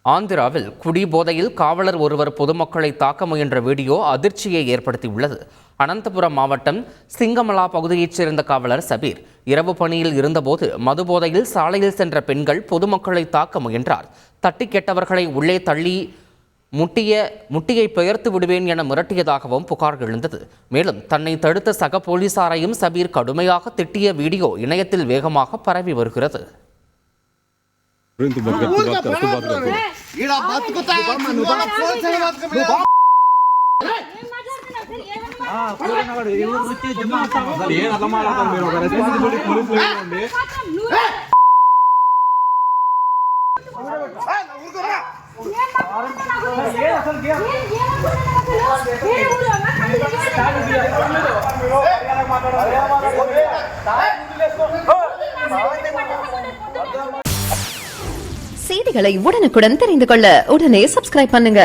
ஆந்திராவில் குடிபோதையில் காவலர் ஒருவர் பொதுமக்களை தாக்க முயன்ற வீடியோ அதிர்ச்சியை ஏற்படுத்தியுள்ளது. அனந்தபுரம் மாவட்டம் சிங்கமலா பகுதியைச் சேர்ந்த காவலர் சபீர் இரவு பணியில் இருந்தபோது மதுபோதையில் சாலையில் சென்ற பெண்கள் பொதுமக்களை தாக்க முயன்றார். தட்டி கேட்டவர்களை உள்ளே தள்ளி முட்டியை பெயர்த்து விடுவேன் என மிரட்டியதாகவும் புகார் எழுந்தது. மேலும் தன்னை தடுத்த சக போலீசாரையும் சபீர் கடுமையாக திட்டிய வீடியோ இணையத்தில் வேகமாக பரவி வருகிறது. செய்திகளை உடனுக்குடன் தெரிந்து கொள்ள உடனே சப்ஸ்கிரைப் பண்ணுங்க.